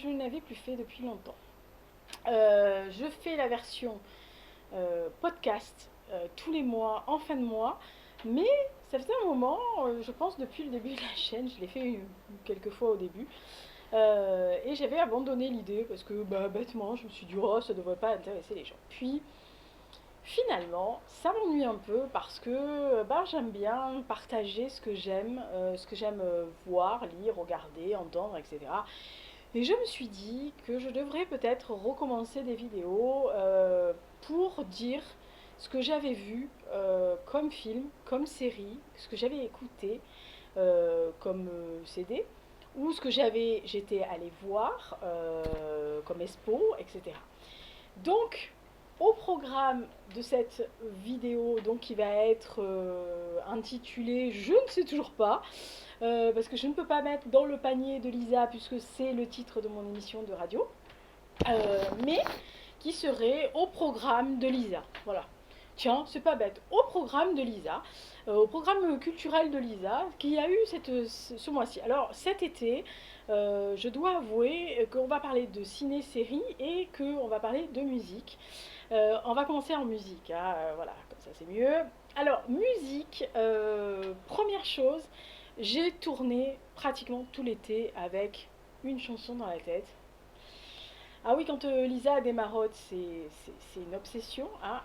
je n'avais plus fait depuis longtemps. Je fais la version podcast tous les mois, en fin de mois, mais ça faisait un moment, je pense depuis le début de la chaîne, je l'ai fait quelques fois au début, et j'avais abandonné l'idée parce que bêtement, je me suis dit, oh, ça ne devrait pas intéresser les gens. Puis finalement, ça m'ennuie un peu parce que j'aime bien partager ce que j'aime voir, lire, regarder, entendre, etc. Et je me suis dit que je devrais peut-être recommencer des vidéos pour dire ce que j'avais vu comme film, comme série, ce que j'avais écouté comme CD, ou ce que j'étais allée voir comme expo, etc. Donc, au programme de cette vidéo, donc qui va être intitulée Je ne sais toujours pas, parce que je ne peux pas mettre dans le panier de Lisa puisque c'est le titre de mon émission de radio, mais qui serait au programme de Lisa. Voilà. Tiens, c'est pas bête. Au programme de Lisa, au programme culturel de Lisa, qui a eu ce mois-ci. Alors cet été, je dois avouer qu'on va parler de ciné-série et qu'on va parler de musique. On va commencer en musique, hein, voilà, comme ça c'est mieux. Alors, musique, première chose, j'ai tourné pratiquement tout l'été avec une chanson dans la tête. Ah oui, quand Lisa a des marottes, c'est une obsession, hein.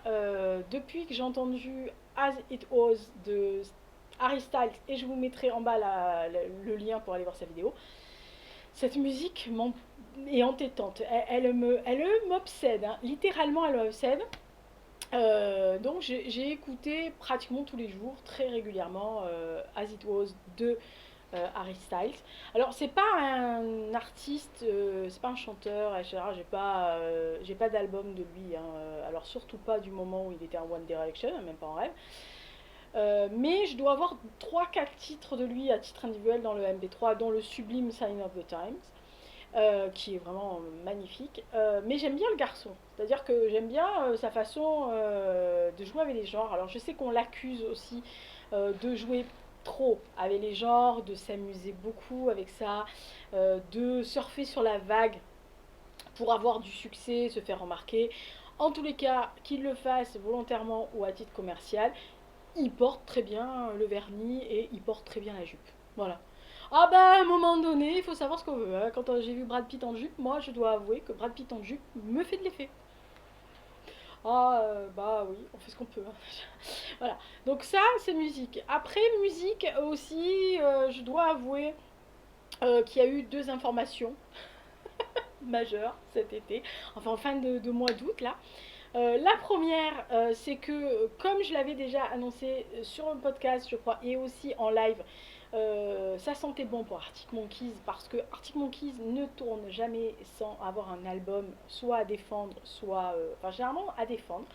Depuis que j'ai entendu As It Was de Harry Styles, et je vous mettrai en bas le lien pour aller voir sa vidéo, cette musique est entêtante. Elle m'obsède, hein. Littéralement, elle m'obsède. Donc j'ai écouté pratiquement tous les jours, très régulièrement, As It Was de Harry Styles. Alors c'est pas un artiste, c'est pas un chanteur, etc. J'ai pas d'album de lui, hein. Alors surtout pas du moment où il était en One Direction, même pas en rêve. Mais je dois avoir trois quatre titres de lui à titre individuel dans le MP3, dont le sublime Sign of the Times, qui est vraiment magnifique. Mais j'aime bien le garçon, c'est-à-dire que j'aime bien sa façon de jouer avec les genres. Alors je sais qu'on l'accuse aussi de jouer trop avec les genres, de s'amuser beaucoup avec ça, de surfer sur la vague pour avoir du succès, se faire remarquer. En tous les cas, qu'il le fasse volontairement ou à titre commercial, il porte très bien le vernis et il porte très bien la jupe. Voilà. Ah à un moment donné, il faut savoir ce qu'on veut, hein. Quand j'ai vu Brad Pitt en jupe, moi je dois avouer que Brad Pitt en jupe me fait de l'effet. Ah oui, on fait ce qu'on peut, hein. Voilà. Donc ça, c'est musique. Après, musique aussi, je dois avouer qu'il y a eu deux informations majeures cet été, enfin en fin de mois d'août là. La première, c'est que comme je l'avais déjà annoncé sur un podcast, je crois, et aussi en live, ça sentait bon pour Arctic Monkeys parce que Arctic Monkeys ne tourne jamais sans avoir un album soit à défendre, enfin généralement à défendre.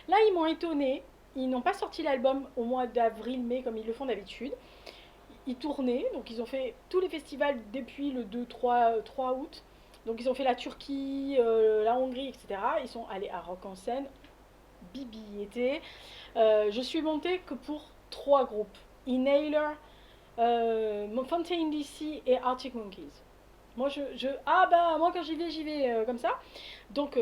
Là, ils m'ont étonné. Ils n'ont pas sorti l'album au mois d'avril-mai comme ils le font d'habitude. Ils tournaient, donc ils ont fait tous les festivals depuis le 2-3 août. Donc ils ont fait la Turquie, la Hongrie, etc. Ils sont allés à Rock en Seine. Bibi était. Je suis montée que pour trois groupes. Inhaler, Fontaine DC et Arctic Monkeys. Moi quand j'y vais comme ça. Donc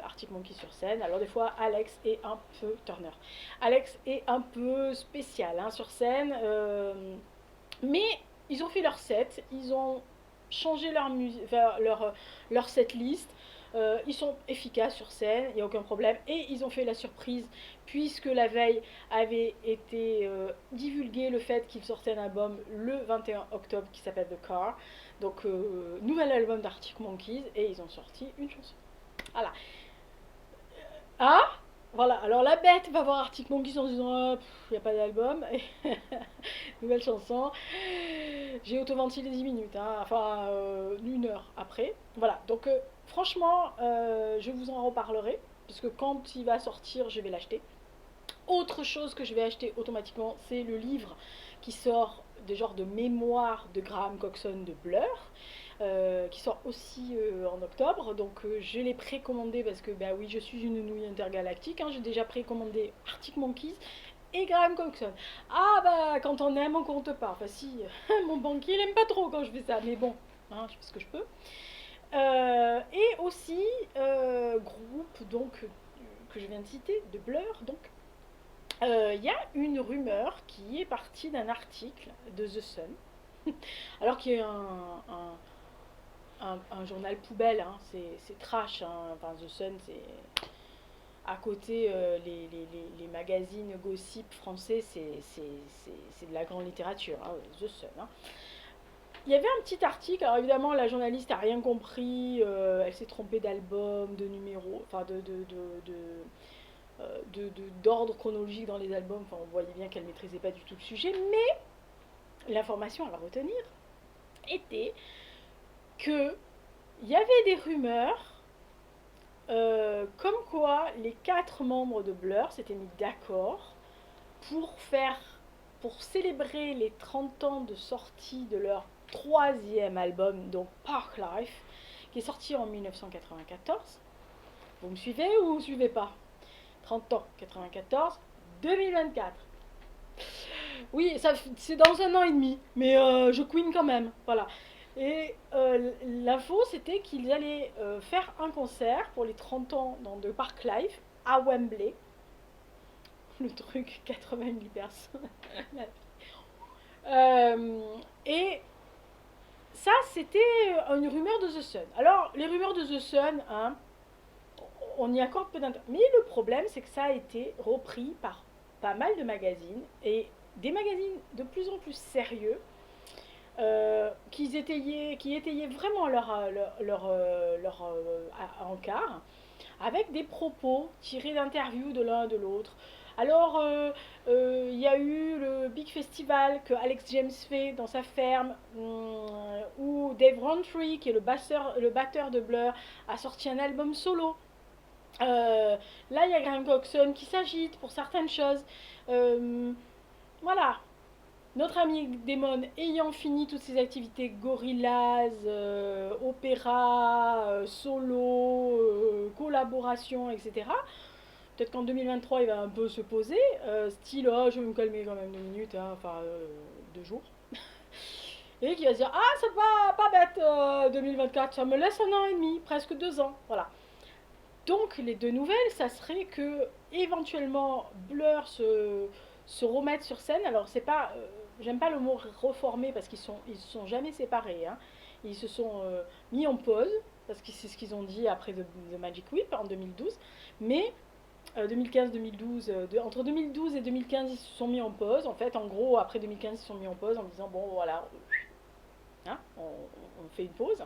Arctic Monkeys sur scène. Alors des fois Alex est un peu Turner. Alex est un peu spécial, hein, sur scène. Mais ils ont fait leur set, ils ont changé leur set list. Ils sont efficaces sur scène, il n'y a aucun problème. Et ils ont fait la surprise, puisque la veille avait été divulgué le fait qu'ils sortaient un album le 21 octobre qui s'appelle The Car. Donc, nouvel album d'Arctic Monkeys, et ils ont sorti une chanson. Voilà. Ah, voilà, alors la bête va voir Arctic Monkeys en se disant il n'y a pas d'album. Nouvelle chanson. J'ai autoventilé 10 minutes, hein, enfin une heure après. Voilà, donc franchement, je vous en reparlerai, parce que quand il va sortir, je vais l'acheter. Autre chose que je vais acheter automatiquement, c'est le livre qui sort des genres de mémoire de Graham Coxon de Blur, qui sort aussi en octobre. Donc je l'ai précommandé parce que oui, je suis une nouille intergalactique, hein. J'ai déjà précommandé Arctic Monkeys et Graham Coxon. Quand on aime, on compte pas. Enfin si, mon banquier il aime pas trop quand je fais ça, mais bon, hein, je fais ce que je peux. Et aussi, groupe donc, que je viens de citer, de Blur, donc, il y a une rumeur qui est partie d'un article de The Sun, alors qu'il y a un journal poubelle, hein, c'est trash, hein, enfin The Sun, c'est à côté, les magazines gossip français, c'est de la grande littérature, hein, The Sun. Hein. Il y avait un petit article, alors évidemment la journaliste a rien compris, elle s'est trompée d'album, de numéro, enfin d'ordre chronologique dans les albums, enfin on voyait bien qu'elle maîtrisait pas du tout le sujet, mais l'information à retenir était que il y avait des rumeurs comme quoi les 4 membres de Blur s'étaient mis d'accord pour faire, pour célébrer les 30 ans de sortie de leur troisième album, donc Park Life, qui est sorti en 1994. Vous me suivez ou vous ne suivez pas? 30 ans, 94, 2024. Oui, c'est dans un an et demi, mais je queen quand même, voilà. Et l'info, c'était qu'ils allaient faire un concert pour les 30 ans dans de Park Life à Wembley. Le truc, 80 000 personnes. Et ça, c'était une rumeur de The Sun. Alors, les rumeurs de The Sun, hein, on y accorde peu d'intérêt. Mais le problème, c'est que ça a été repris par pas mal de magazines, et des magazines de plus en plus sérieux, qui étayaient vraiment leur encart, avec des propos tirés d'interviews de l'un et de l'autre. Alors, il y a eu le Big Festival que Alex James fait dans sa ferme, où Dave Rowntree, qui est le batteur de Blur, a sorti un album solo. Là, il y a Graham Coxon qui s'agite pour certaines choses. Voilà, notre ami Damon ayant fini toutes ses activités Gorillaz, opéra, solo, collaboration, etc. Peut-être qu'en 2023 il va un peu se poser, style oh, je vais me calmer quand même 2 minutes, hein, enfin 2 jours. Et qui va se dire ah ça va pas bête 2024, ça me laisse un an et demi, presque 2 ans, voilà. Donc les deux nouvelles, ça serait que éventuellement Blur se remettre sur scène. Alors c'est pas, j'aime pas le mot reformer parce ils se sont jamais séparés. Hein. Ils se sont mis en pause parce que c'est ce qu'ils ont dit après The Magic Whip en 2012. Mais 2015-2012, entre 2012 et 2015 ils se sont mis en pause. En fait, en gros après 2015 ils se sont mis en pause en disant bon voilà, hein, on fait une pause.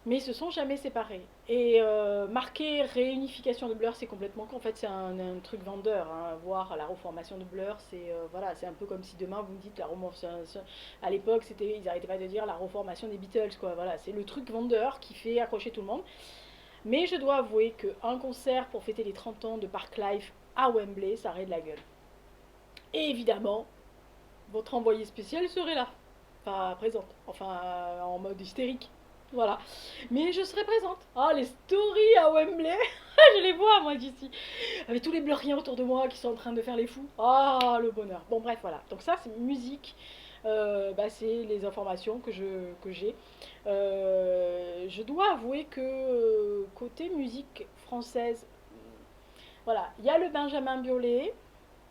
Mais ils se sont jamais séparés. Et marquer réunification de Blur, c'est complètement con. En fait, c'est un truc vendeur. Hein. Voir la reformation de Blur, c'est voilà, c'est un peu comme si demain vous me dites la reformation. À l'époque, ils n'arrêtaient pas de dire la reformation des Beatles, quoi. Voilà, c'est le truc vendeur qui fait accrocher tout le monde. Mais je dois avouer qu'un concert pour fêter les 30 ans de Park Life à Wembley, ça aurait de la gueule. Et évidemment, votre envoyé spécial serait là. Pas présente. Enfin, en mode hystérique. Voilà. Mais je serai présente. Ah, les stories à Wembley. Je les vois, moi, d'ici. Avec tous les bluriens autour de moi qui sont en train de faire les fous. Ah, le bonheur. Bon, bref, voilà. Donc ça, c'est musique. C'est les informations que j'ai. Je dois avouer que côté musique française, voilà, il y a le Benjamin Biolay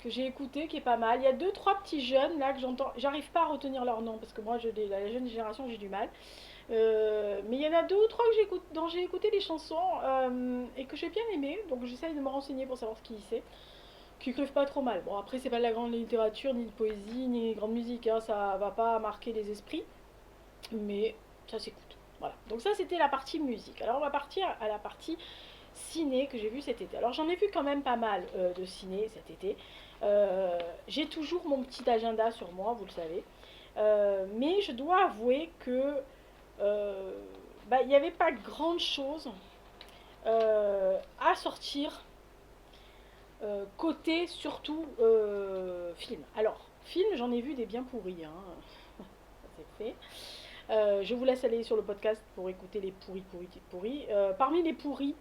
que j'ai écouté qui est pas mal. Il y a deux trois petits jeunes là que j'entends. J'arrive pas à retenir leur nom parce que moi, la jeune génération, j'ai du mal. Mais il y en a deux ou trois dont j'ai écouté les chansons et que j'ai bien aimé, donc j'essaye de me renseigner pour savoir ce qui c'est. Qui écrivent pas trop mal. Bon, après, c'est pas de la grande littérature, ni de poésie, ni de grande musique, hein, ça va pas marquer les esprits, mais ça s'écoute. Voilà. Donc, ça, c'était la partie musique. Alors, on va partir à la partie ciné que j'ai vu cet été. Alors, j'en ai vu quand même pas mal de ciné cet été. J'ai toujours mon petit agenda sur moi, vous le savez. Mais je dois avouer que il n'y avait pas grande chose à sortir côté surtout film. Alors, film, j'en ai vu des bien pourris, hein. Ça c'est fait. Je vous laisse aller sur le podcast pour écouter les pourris. Parmi les pourris,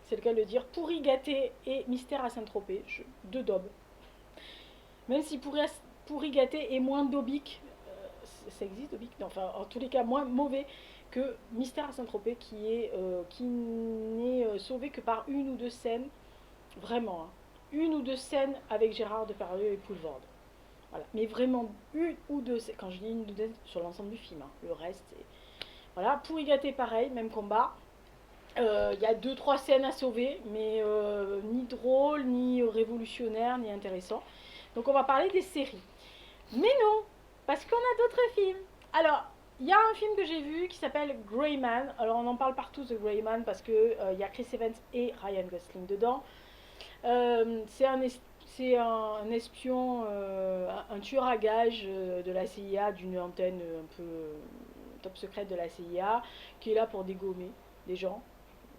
c'est le cas de le dire, pourri gâté et mystère à Saint-Tropez, deux daubes. Même si pourri gâté est moins daubique, ça existe daubique, enfin en tous les cas moins mauvais que Mystère à Saint-Tropez qui n'est sauvé que par une ou deux scènes, vraiment, hein, une ou deux scènes avec Gérard Depardieu et Poulvord. Voilà. Mais vraiment une ou deux, quand je dis une ou deux sur l'ensemble du film, hein. Le reste, c'est... Voilà, pour y gâter, pareil, même combat. Il y a deux, trois scènes à sauver, mais ni drôle, ni révolutionnaire, ni intéressant. Donc on va parler des séries. Mais non, parce qu'on a d'autres films. Alors, il y a un film que j'ai vu qui s'appelle Grey Man. Alors on en parle partout de Grey Man parce que il y a Chris Evans et Ryan Gosling dedans. C'est un espion, un tueur à gages de la CIA, d'une antenne un peu top secrète de la CIA, qui est là pour dégommer des gens.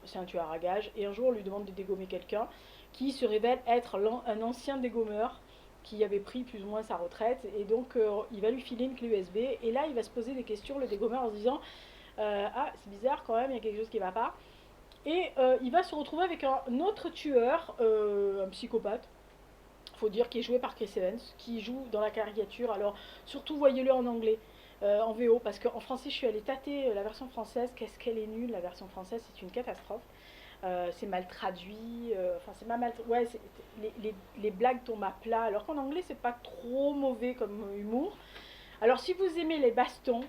C'est un tueur à gages. Et un jour, on lui demande de dégommer quelqu'un qui se révèle être un ancien dégommeur qui avait pris plus ou moins sa retraite. Et donc, il va lui filer une clé USB. Et là, il va se poser des questions, le dégommeur, en se disant ah, c'est bizarre quand même, il y a quelque chose qui ne va pas. Et il va se retrouver avec un autre tueur, un psychopathe, faut dire, qui est joué par Chris Evans, qui joue dans la caricature. Alors, surtout, voyez-le en anglais, en VO, parce qu'en français, je suis allée tâter la version française. Qu'est-ce qu'elle est nulle, la version française, c'est une catastrophe. C'est mal traduit, enfin, c'est pas mal. Ouais, les blagues tombent à plat, alors qu'en anglais, c'est pas trop mauvais comme humour. Alors, si vous aimez les bastons,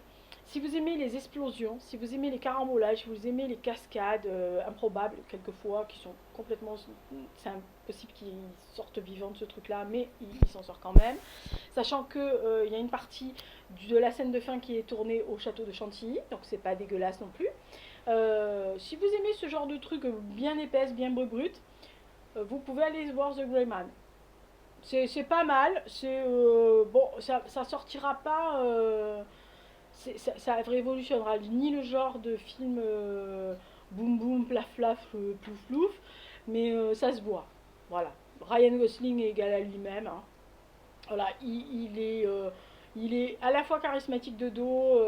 si vous aimez les explosions, si vous aimez les carambolages, si vous aimez les cascades improbables, quelquefois, qui sont complètement... C'est impossible qu'ils sortent vivants de ce truc-là, mais il s'en sort quand même. Sachant qu'il y a une partie de la scène de fin qui est tournée au château de Chantilly, donc c'est pas dégueulasse non plus. Si vous aimez ce genre de truc bien épaisse, bien brut, vous pouvez aller voir The Grey Man. C'est pas mal, c'est bon, ça sortira pas, ça révolutionnera ni le genre de film boum boum, plaf plaf, plouf plouf, mais ça se voit. Voilà. Ryan Gosling est égal à lui-même, hein. Voilà, il est à la fois charismatique de dos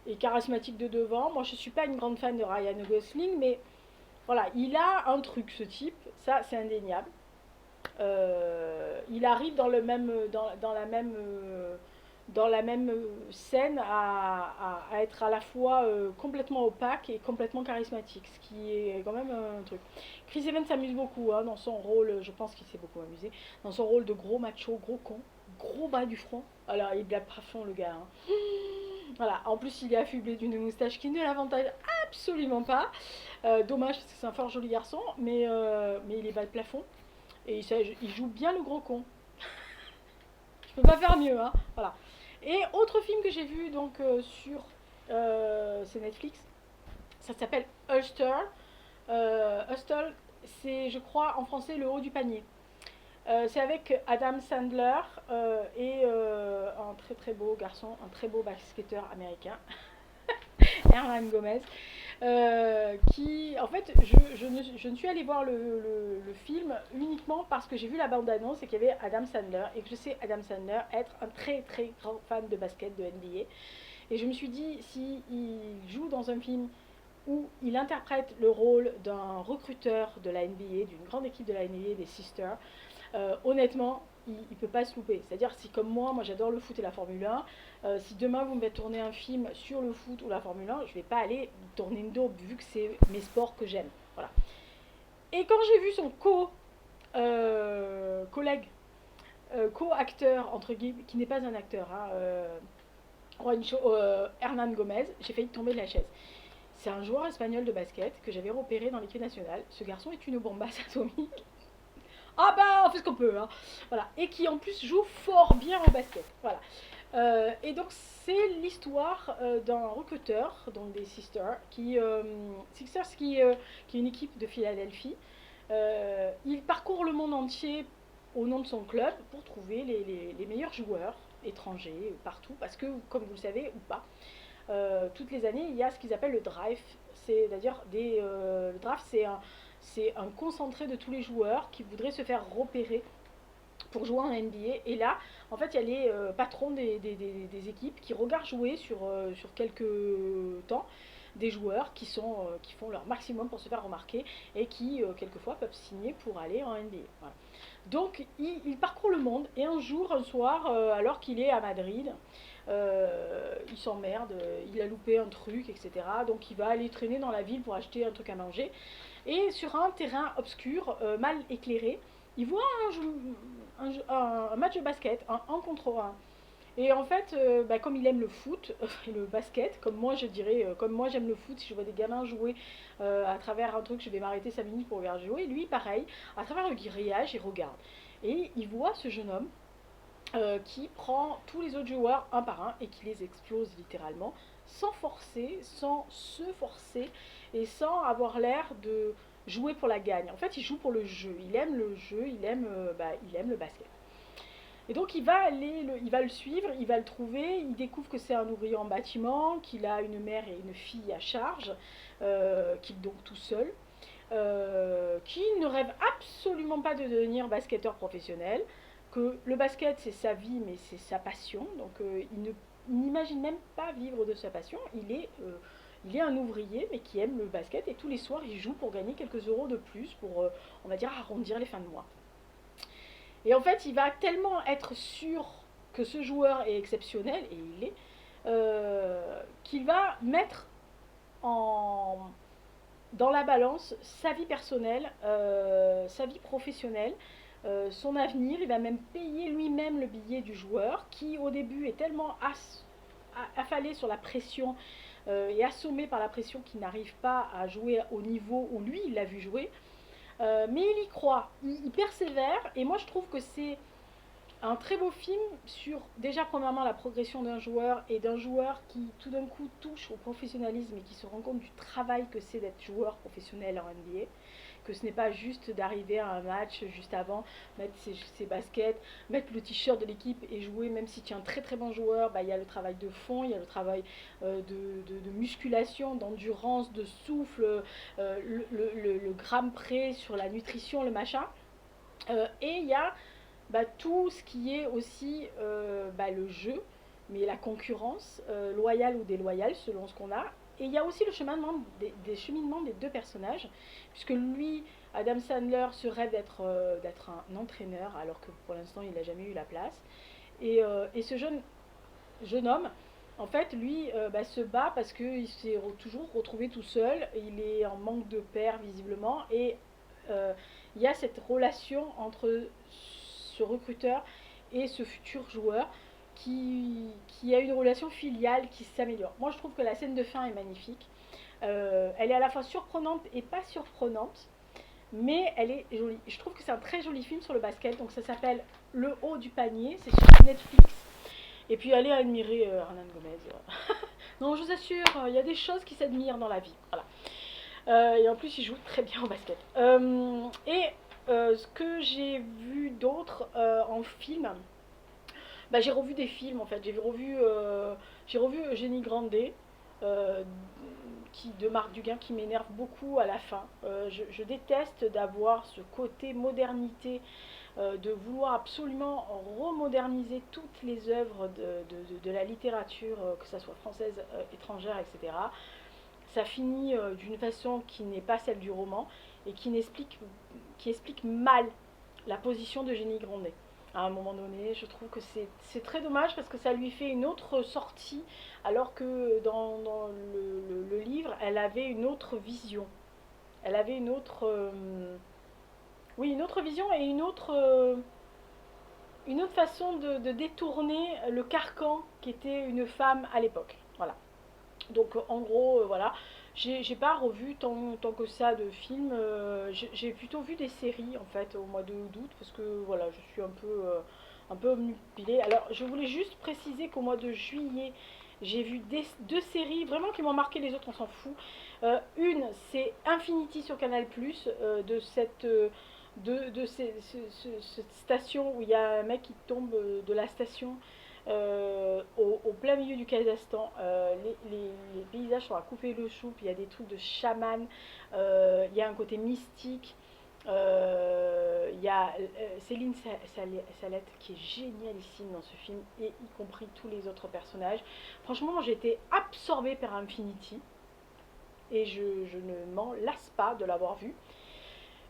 et charismatique de devant. Moi, je suis pas une grande fan de Ryan Gosling, mais voilà, il a un truc, ce type, ça c'est indéniable. Il arrive dans la même scène à être à la fois complètement opaque et complètement charismatique, ce qui est quand même un truc. Chris Evans s'amuse beaucoup hein, dans son rôle, je pense qu'il s'est beaucoup amusé, dans son rôle de gros macho, gros con, gros bas du front. Alors il blague à fond le gars. Hein. Voilà, en plus il est affublé d'une moustache qui ne l'avantage absolument pas. Dommage parce que c'est un fort joli garçon, mais il est bas de plafond. Et il joue bien le gros con. Je peux pas faire mieux, hein. Voilà. Et autre film que j'ai vu donc sur c'est Netflix, ça s'appelle Ulster. Ulster, c'est je crois en français le haut du panier. C'est avec Adam Sandler et un très très beau garçon, un très beau basketteur américain, Hernan Gomez. Qui, en fait, je ne suis allée voir le film uniquement parce que j'ai vu la bande-annonce et qu'il y avait Adam Sandler et que je sais Adam Sandler être un très très grand fan de basket, de NBA. Et je me suis dit, si il joue dans un film où il interprète le rôle d'un recruteur de la NBA, d'une grande équipe de la NBA, des Sisters, honnêtement, il ne peut pas se louper. C'est-à-dire, si comme moi j'adore le foot et la Formule 1, si demain vous me faites tourner un film sur le foot ou la Formule 1, je ne vais pas aller tourner une daube vu que c'est mes sports que j'aime. Voilà. Et quand j'ai vu son collègue, co-acteur, entre guillemets, qui n'est pas un acteur, hein, Hernan Gomez, j'ai failli tomber de la chaise. C'est un joueur espagnol de basket que j'avais repéré dans l'équipe nationale. Ce garçon est une bombasse atomique. Ah bah on fait ce qu'on peut, hein. Voilà. Et qui en plus joue fort bien au basket. Voilà. Et donc c'est l'histoire d'un recruteur, donc des Sisters, qui est une équipe de Philadelphie. Il parcourt le monde entier au nom de son club pour trouver les meilleurs joueurs étrangers partout, parce que comme vous le savez ou pas, toutes les années il y a ce qu'ils appellent le draft. C'est-à-dire le draft c'est un concentré de tous les joueurs qui voudraient se faire repérer pour jouer en NBA. Et là, en fait, il y a les patrons des équipes qui regardent jouer sur quelques temps des joueurs qui font leur maximum pour se faire remarquer et qui, quelquefois, peuvent signer pour aller en NBA. Voilà. Donc, il parcourt le monde et un jour, un soir, alors qu'il est à Madrid, il s'emmerde, il a loupé un truc, etc. Donc il va aller traîner dans la ville pour acheter un truc à manger. Et sur un terrain obscur, mal éclairé, il voit un match de basket, un contre un. Et en fait, comme il aime le foot et le basket, comme moi je dirais, comme moi j'aime le foot, si je vois des gamins jouer à travers un truc, je vais m'arrêter 5 minutes pour regarder jouer. Lui, pareil, à travers le grillage, il regarde. Et il voit ce jeune homme qui prend tous les autres joueurs un par un et qui les explose littéralement, sans forcer, sans se forcer et sans avoir l'air de jouer pour la gagne. En fait, il joue pour le jeu. Il aime le jeu, il aime le basket. Et donc il va le suivre, il va le trouver, il découvre que c'est un ouvrier en bâtiment, qu'il a une mère et une fille à charge, qu'il est donc tout seul, qui ne rêve absolument pas de devenir basketteur professionnel, que le basket c'est sa vie mais c'est sa passion, donc il n'imagine même pas vivre de sa passion, il est un ouvrier mais qui aime le basket et tous les soirs il joue pour gagner quelques euros de plus pour, on va dire, arrondir les fins de mois. Et en fait, il va tellement être sûr que ce joueur est exceptionnel, et il est, qu'il va mettre en, dans la balance sa vie personnelle, sa vie professionnelle, son avenir. Il va même payer lui-même le billet du joueur, qui au début est tellement affalé sur la pression et assommé par la pression qu'il n'arrive pas à jouer au niveau où lui il l'a vu jouer. Mais il y croit, il persévère, et moi je trouve que c'est un très beau film sur déjà premièrement la progression d'un joueur et d'un joueur qui tout d'un coup touche au professionnalisme et qui se rend compte du travail que c'est d'être joueur professionnel en NBA, que ce n'est pas juste d'arriver à un match juste avant, mettre ses baskets, mettre le t-shirt de l'équipe et jouer. Même si tu es un très très bon joueur, il y a le travail de fond, il y a le travail de musculation, d'endurance, de souffle, le gramme près sur la nutrition, le machin. Et il y a tout ce qui est aussi le jeu, mais la concurrence, loyale ou déloyale selon ce qu'on a. Et il y a aussi le cheminement des cheminements des deux personnages, puisque lui, Adam Sandler, se rêve d'être un entraîneur, alors que pour l'instant il n'a jamais eu la place. Et ce jeune homme, en fait, lui, se bat parce qu'il s'est toujours retrouvé tout seul, il est en manque de père visiblement, et il y a cette relation entre ce recruteur et ce futur joueur qui a une relation filiale qui s'améliore. Moi, je trouve que la scène de fin est magnifique. Elle est à la fois surprenante et pas surprenante, mais elle est jolie. Je trouve que c'est un très joli film sur le basket, donc ça s'appelle Le haut du panier, c'est sur Netflix. Et puis allez admirer Hernan Gomez. Non, je vous assure, il y a des choses qui s'admirent dans la vie. Voilà. Et en plus, il joue très bien au basket. Ce que j'ai vu d'autre en film, j'ai revu des films en fait. J'ai revu Eugénie Grandet, euh, de Marc Duguin, qui m'énerve beaucoup à la fin. Je déteste d'avoir ce côté modernité, de vouloir absolument remoderniser toutes les œuvres de la littérature, que ce soit française, étrangère, etc. Ça finit d'une façon qui n'est pas celle du roman et qui explique mal la position d'Eugénie Grandet. À un moment donné, je trouve que c'est très dommage parce que ça lui fait une autre sortie, alors que dans le livre, elle avait une autre vision. Elle avait une autre, oui, une autre vision et une autre façon de détourner le carcan qu'était une femme à l'époque. Voilà. Donc en gros, voilà. J'ai pas revu tant que ça de films. J'ai plutôt vu des séries en fait au mois d'août parce que voilà, je suis un peu omnubilée. Alors je voulais juste préciser qu'au mois de juillet, j'ai vu deux séries vraiment qui m'ont marqué, les autres on s'en fout. Une, c'est Infinity sur Canal+, de cette station où il y a un mec qui tombe de la station au plein milieu du Kazakhstan. Les paysages sont à couper le soupe, il y a des trucs de chaman, il y a un côté mystique. Il y a Céline Salette qui est génialissime dans ce film, et y compris tous les autres personnages. Franchement, j'ai été absorbée par Infinity et je ne m'en lasse pas de l'avoir vu.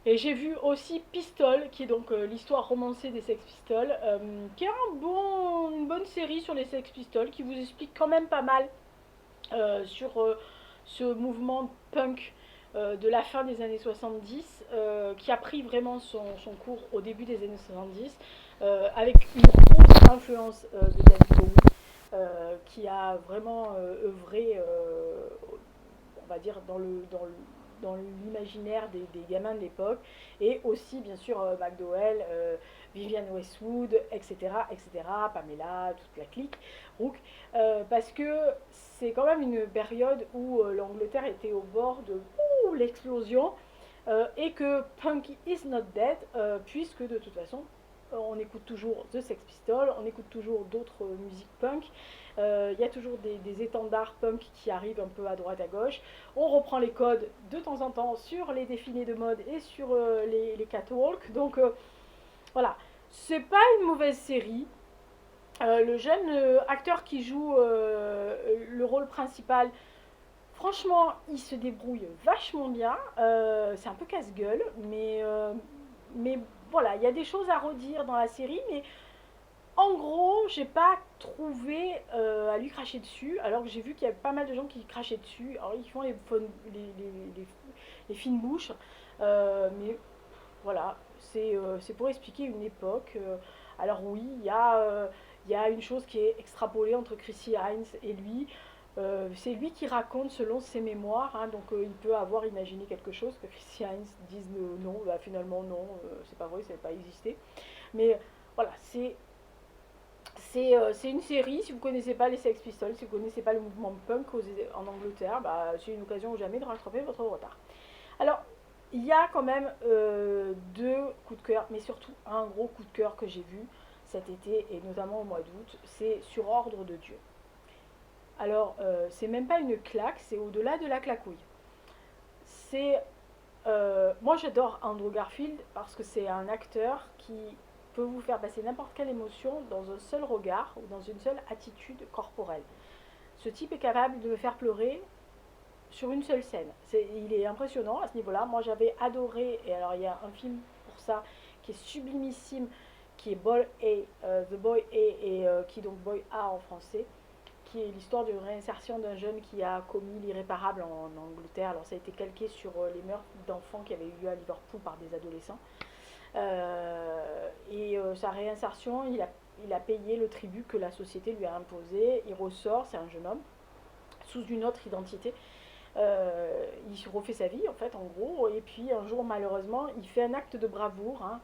Et j'ai vu aussi Pistol, qui est donc l'histoire romancée des Sex Pistols, qui est une bonne série sur les Sex Pistols, qui vous explique quand même pas mal sur ce mouvement punk de la fin des années 70, qui a pris vraiment son cours au début des années 70, avec une grosse influence de David Bowie, qui a vraiment œuvré, on va dire, dans l'imaginaire des gamins de l'époque, et aussi bien sûr McDowell, Vivienne Westwood, etc., Pamela, toute la clique, Rook, parce que c'est quand même une période où l'Angleterre était au bord de l'explosion, et que Punk is not dead, puisque de toute façon on écoute toujours The Sex Pistols, on écoute toujours d'autres musiques punk, il y a toujours des étendards punk qui arrivent un peu à droite à gauche, on reprend les codes de temps en temps sur les défilés de mode et sur les catwalks, donc voilà, c'est pas une mauvaise série. Le jeune acteur qui joue le rôle principal, franchement, il se débrouille vachement bien. C'est un peu casse-gueule, mais voilà, il y a des choses à redire dans la série, mais en gros, j'ai pas trouvé à lui cracher dessus, alors que j'ai vu qu'il y avait pas mal de gens qui crachaient dessus. Alors, ils font les fines bouches, mais voilà, c'est pour expliquer une époque. Alors oui, il y a une chose qui est extrapolée entre Chrissy Hines et lui. C'est lui qui raconte selon ses mémoires, hein, donc il peut avoir imaginé quelque chose, que Chrissy Hines dise non, bah, finalement non, c'est pas vrai, ça n'a pas existé. Mais voilà, c'est une série, si vous ne connaissez pas les Sex Pistols, si vous ne connaissez pas le mouvement punk en Angleterre, bah, c'est une occasion ou jamais de rattraper votre retard. Alors, il y a quand même deux coups de cœur, mais surtout un gros coup de cœur que j'ai vu cet été, et notamment au mois d'août, c'est Sur ordre de Dieu. Alors, c'est même pas une claque, c'est au-delà de la claquouille. C'est moi, j'adore Andrew Garfield parce que c'est un acteur qui peut vous faire passer n'importe quelle émotion dans un seul regard ou dans une seule attitude corporelle. Ce type est capable de me faire pleurer sur une seule scène. Il est impressionnant à ce niveau-là. Moi, j'avais adoré, et alors il y a un film pour ça qui est sublimissime, qui est The Boy A, et qui est donc Boy A en français, qui est l'histoire d'une réinsertion d'un jeune qui a commis l'irréparable en Angleterre. Alors ça a été calqué sur les meurtres d'enfants qui avaient eu lieu à Liverpool par des adolescents. Sa réinsertion, il a payé le tribut que la société lui a imposé. Il ressort, c'est un jeune homme, sous une autre identité. Il refait sa vie en fait en gros, et puis un jour malheureusement il fait un acte de bravoure, hein.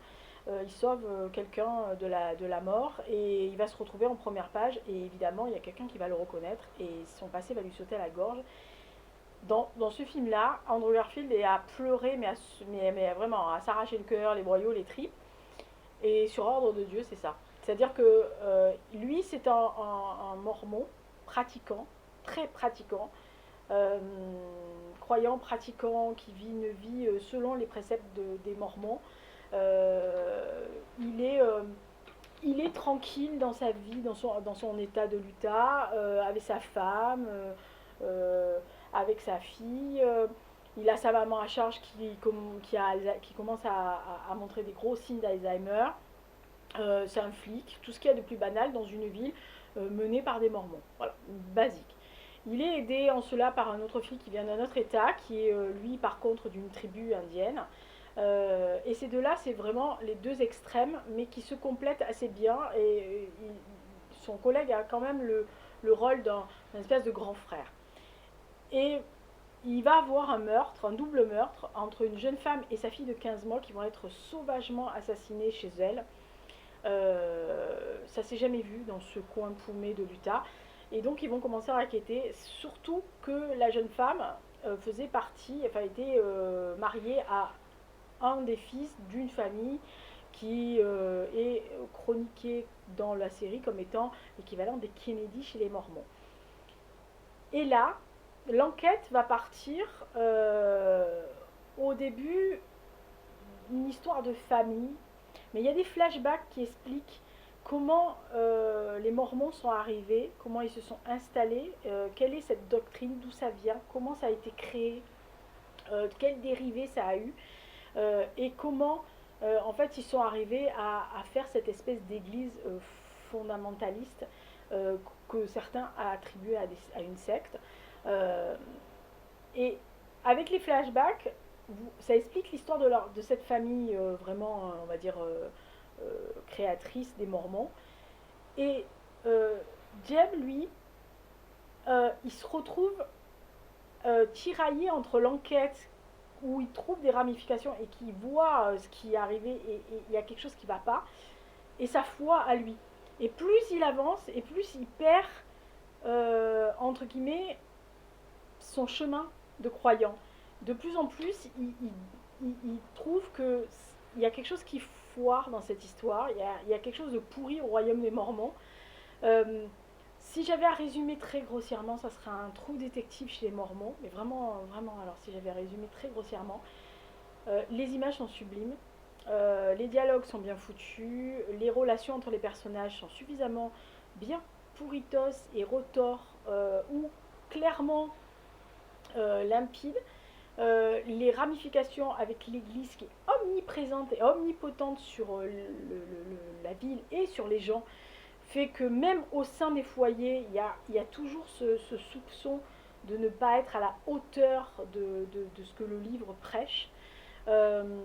Il sauve quelqu'un de la mort, et il va se retrouver en première page, et évidemment il y a quelqu'un qui va le reconnaître et son passé va lui sauter à la gorge. Dans ce film là, Andrew Garfield est à pleurer, mais vraiment à s'arracher le cœur, les boyaux, les tripes, et Sur ordre de Dieu c'est ça. C'est à dire que lui c'est un mormon pratiquant, très pratiquant, euh, croyant, pratiquant, qui vit une vie selon les préceptes des Mormons. Euh, il, est, euh, il est tranquille dans sa vie, dans son état de l'Utah, avec sa femme, avec sa fille. Il a sa maman à charge qui commence à montrer des gros signes d'Alzheimer. C'est un flic, tout ce qu'il y a de plus banal dans une ville menée par des Mormons. Voilà, basique. Il est aidé en cela par un autre flic qui vient d'un autre état, qui est lui par contre d'une tribu indienne. Et ces deux-là, c'est vraiment les deux extrêmes, mais qui se complètent assez bien. Son collègue a quand même le rôle d'un espèce de grand frère. Et il va avoir un meurtre, un double meurtre, entre une jeune femme et sa fille de 15 mois qui vont être sauvagement assassinées chez elle. Ça s'est jamais vu dans ce coin paumé de l'Utah. Et donc ils vont commencer à enquêter, surtout que la jeune femme était mariée à un des fils d'une famille qui est chroniqué dans la série comme étant l'équivalent des Kennedy chez les Mormons. Et là, l'enquête va partir au début une histoire de famille, mais il y a des flashbacks qui expliquent comment les Mormons sont arrivés, comment ils se sont installés, quelle est cette doctrine, d'où ça vient, comment ça a été créé, quelles dérivées ça a eu. et comment en fait ils sont arrivés à faire cette espèce d'église fondamentaliste euh, que certains attribuent à une secte. Euh, et avec les flashbacks, ça explique l'histoire de cette famille vraiment, on va dire, créatrice des Mormons. Et euh, Jeb, lui, il se retrouve tiraillé entre l'enquête où il trouve des ramifications et qui voit ce qui est arrivé et il y a quelque chose qui ne va pas, et sa foi à lui. Et plus il avance, et plus il perd, entre guillemets, son chemin de croyant. De plus en plus, il trouve qu'il y a quelque chose qui foire dans cette histoire, il y a quelque chose de pourri au royaume des Mormons. Euh, Si j'avais à résumer très grossièrement, ça serait un trou détective chez les Mormons, mais vraiment, vraiment, alors si j'avais à résumer très grossièrement, les images sont sublimes, les dialogues sont bien foutus, les relations entre les personnages sont suffisamment bien pourritos et rotors, ou clairement limpides. Les ramifications avec l'église qui est omniprésente et omnipotente sur la ville et sur les gens fait que même au sein des foyers, il y a toujours ce soupçon de ne pas être à la hauteur de ce que le livre prêche. Euh,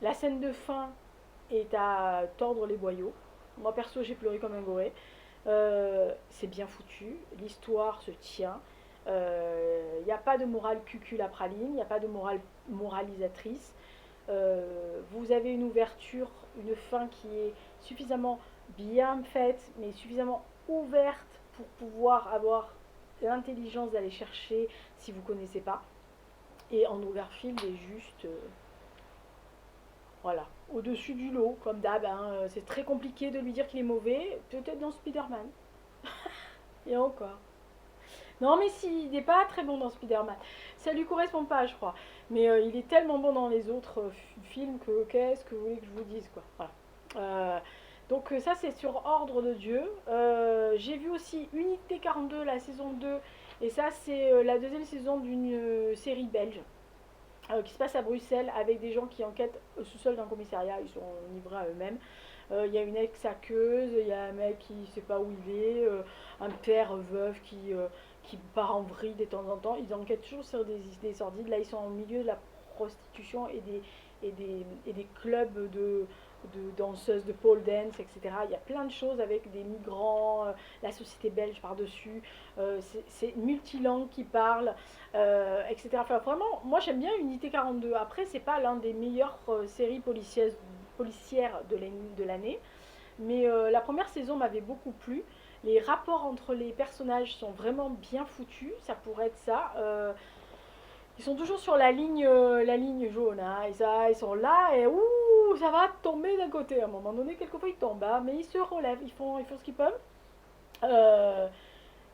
la scène de fin est à tordre les boyaux. Moi perso, j'ai pleuré comme un goré. C'est bien foutu, l'histoire se tient. Il n'y a pas de morale cucul-praline, il n'y a pas de morale moralisatrice. Vous avez une ouverture, une fin qui est suffisamment bien faite, mais suffisamment ouverte pour pouvoir avoir l'intelligence d'aller chercher si vous ne connaissez pas. Et Andrew Garfield est juste, voilà, au-dessus du lot, comme d'hab. Hein. C'est très compliqué de lui dire qu'il est mauvais, peut-être dans Spider-Man. Et encore. Non, mais si, il n'est pas très bon dans Spider-Man. Ça lui correspond pas, je crois. Mais il est tellement bon dans les autres films que qu'est-ce que vous voulez que je vous dise, quoi. Voilà. Donc ça, c'est sur Ordre de Dieu. J'ai vu aussi Unité 42, la saison 2. Et ça, c'est la deuxième saison d'une série belge qui se passe à Bruxelles avec des gens qui enquêtent au sous-sol d'un commissariat. Ils sont livrés à eux-mêmes. Il y a une ex-hackeuse, il y a un mec qui ne sait pas où il est, un père veuf qui part en vrille de temps en temps. Ils enquêtent toujours sur des idées sordides. Là, ils sont au milieu de la prostitution et des clubs de danseuses de pole dance, etc. Il y a plein de choses avec des migrants, la société belge par-dessus, c'est multilangue qui parle, etc. Enfin, vraiment, moi j'aime bien Unité 42. Après, c'est pas l'un des meilleures séries policières de l'année, mais la première saison m'avait beaucoup plu. Les rapports entre les personnages sont vraiment bien foutus, ça pourrait être ça. Ils sont toujours sur la ligne jaune, hein, et ça, ils sont là et ouh, ça va tomber d'un côté. À un moment donné, quelquefois ils tombent, hein, mais ils se relèvent, ils font ce qu'ils peuvent. Euh,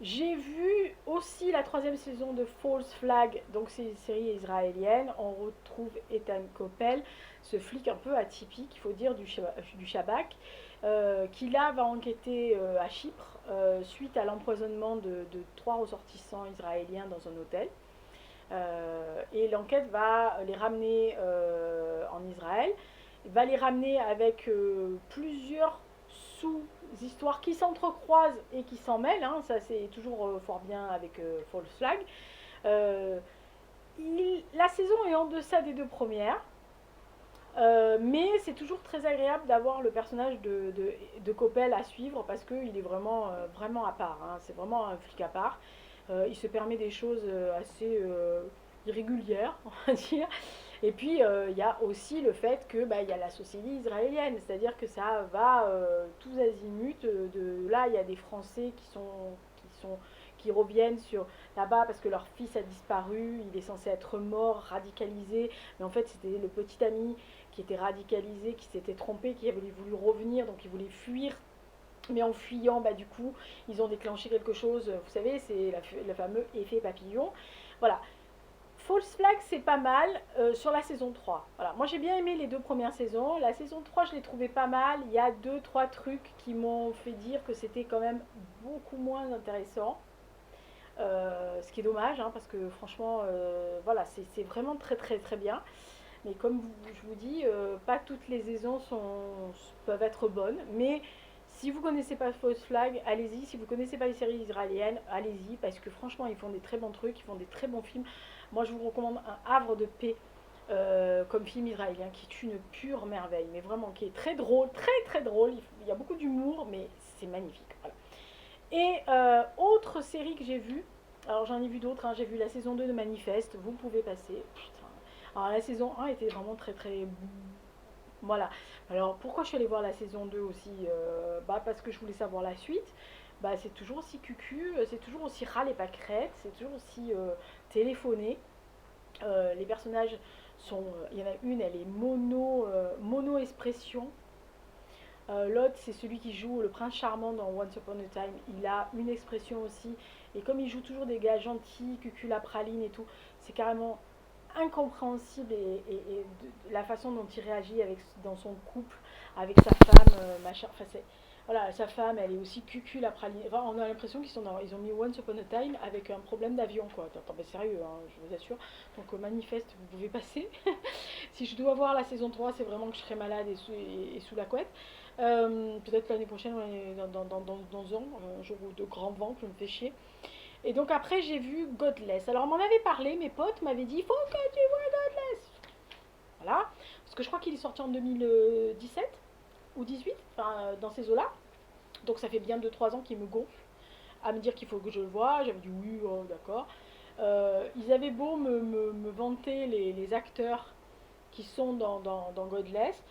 j'ai vu aussi la troisième saison de False Flag, donc c'est une série israélienne. On retrouve Ethan Coppel, ce flic un peu atypique, il faut dire, du Shabak, qui là va enquêter à Chypre suite à l'empoisonnement de trois ressortissants israéliens dans un hôtel. Et l'enquête va les ramener en Israël, va les ramener avec plusieurs sous-histoires qui s'entrecroisent et qui s'en mêlent. Hein. Ça, c'est toujours fort bien avec False Flag. Euh, la saison est en deçà des deux premières. Mais c'est toujours très agréable d'avoir le personnage de Coppel à suivre parce qu'il est vraiment, vraiment à part. Hein. C'est vraiment un flic à part. Il se permet des choses assez irrégulières, on va dire. Et puis il y a aussi le fait que il y a la société israélienne, c'est-à-dire que ça va tous azimuts. Là, il y a des Français qui reviennent sur là-bas parce que leur fils a disparu, il est censé être mort, radicalisé, mais en fait c'était le petit ami qui était radicalisé, qui s'était trompé, qui avait voulu revenir, donc il voulait fuir. Mais en fuyant, du coup, ils ont déclenché quelque chose. Vous savez, c'est le fameux effet papillon. Voilà. False Flag, c'est pas mal sur la saison 3. Voilà. Moi, j'ai bien aimé les deux premières saisons. La saison 3, je l'ai trouvé pas mal. Il y a deux, trois trucs qui m'ont fait dire que c'était quand même beaucoup moins intéressant. Ce qui est dommage, hein, parce que franchement, voilà, c'est vraiment très, très, très bien. Mais comme je vous dis, pas toutes les saisons peuvent être bonnes. Mais si vous connaissez pas False Flag, allez-y. Si vous connaissez pas les séries israéliennes, allez-y. Parce que franchement, ils font des très bons trucs, ils font des très bons films. Moi, je vous recommande Un Havre de paix comme film israélien qui est une pure merveille. Mais vraiment, qui est très drôle, très très drôle. Il y a beaucoup d'humour, mais c'est magnifique. Voilà. Et autre série que j'ai vue, alors j'en ai vu d'autres, hein, j'ai vu la saison 2 de Manifeste, vous pouvez passer. Putain. Alors la saison 1 était vraiment très très... Voilà. Alors pourquoi je suis allée voir la saison 2 aussi parce que je voulais savoir la suite. C'est toujours aussi cucu, c'est toujours aussi râle et pas crête, c'est toujours aussi téléphoné. Les personnages sont... Il y en a une, elle est mono-expression. L'autre, c'est celui qui joue le prince charmant dans Once Upon a Time. Il a une expression aussi. Et comme il joue toujours des gars gentils, cucul à praline et tout, c'est carrément incompréhensible la façon dont il réagit dans son couple avec sa femme, machin. Enfin, voilà, sa femme, elle est aussi cucul à praline. Enfin, on a l'impression ils ont mis Once Upon a Time avec un problème d'avion, quoi. Attends, mais sérieux, hein, je vous assure. Donc, manifeste, vous pouvez passer. Si je dois voir la saison 3, c'est vraiment que je serai malade et sous la couette. Peut-être l'année prochaine, dans un jour de grand vent que je me fais chier. Et donc après, j'ai vu Godless. Alors, on m'en avait parlé, mes potes m'avaient dit, il faut que tu vois Godless. Voilà. Parce que je crois qu'il est sorti en 2017 ou 18, enfin, dans ces eaux-là. Donc, ça fait bien 2-3 ans qu'il me gonfle à me dire qu'il faut que je le voie. J'avais dit oui, oh, d'accord. Ils avaient beau me vanter les acteurs qui sont dans Godless.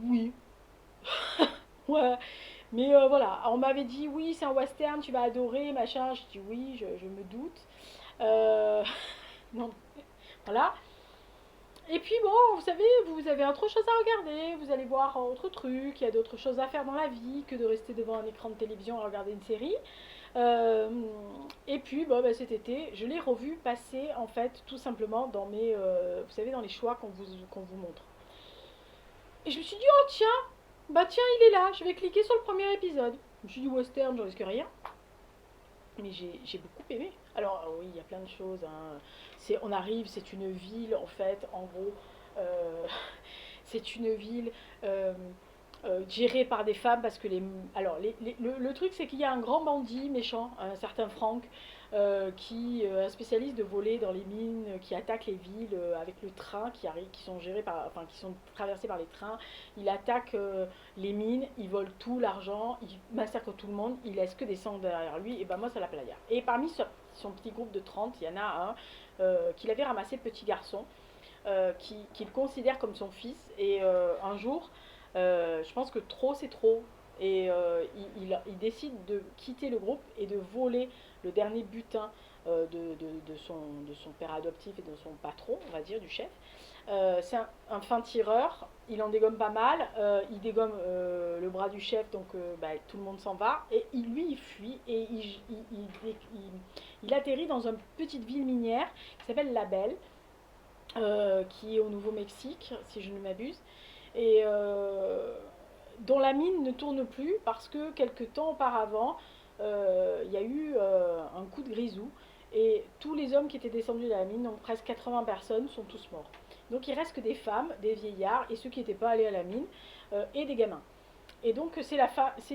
Oui, ouais, mais voilà, on m'avait dit oui, c'est un western, tu vas adorer, machin. Je dis oui, je me doute. Euh, non, voilà. Et puis bon, vous savez, vous avez autre chose à regarder, vous allez voir autre truc, il y a d'autres choses à faire dans la vie que de rester devant un écran de télévision à regarder une série. Euh, et puis bon, cet été, je l'ai revu passer en fait tout simplement dans vous savez, dans les choix qu'on vous montre. Et je me suis dit, oh tiens, tiens, il est là, je vais cliquer sur le premier épisode. Je me suis dit western, je risque rien. Mais j'ai beaucoup aimé. Alors oui, il y a plein de choses. Hein. On arrive, c'est une ville en fait, en gros. euh, c'est une ville gérée par des femmes parce que alors le truc c'est qu'il y a un grand bandit méchant, un certain Frank, qui est un spécialiste de voler dans les mines, qui attaque les villes avec le train qui sont gérées enfin qui sont traversées par les trains. Il attaque les mines, il vole tout l'argent, il massacre tout le monde, il laisse que des cendres derrière lui. Et ben moi ça la playa. Et parmi son petit groupe de 30, il y en a un qu'il avait ramassé petit garçon qu'il considère comme son fils. Et un jour, je pense que trop c'est trop. Et il décide de quitter le groupe et de voler le dernier butin de son père adoptif et de son patron, on va dire, du chef. C'est un fin tireur, il en dégomme pas mal, il dégomme le bras du chef, donc tout le monde s'en va, et lui il fuit, et il atterrit dans une petite ville minière qui s'appelle La Belle, qui est au Nouveau-Mexique, si je ne m'abuse, et dont la mine ne tourne plus parce que quelques temps auparavant, il y a eu un coup de grisou et tous les hommes qui étaient descendus de la mine, donc presque 80 personnes, sont tous morts. Donc il reste que des femmes, des vieillards et ceux qui n'étaient pas allés à la mine et des gamins. Et donc c'est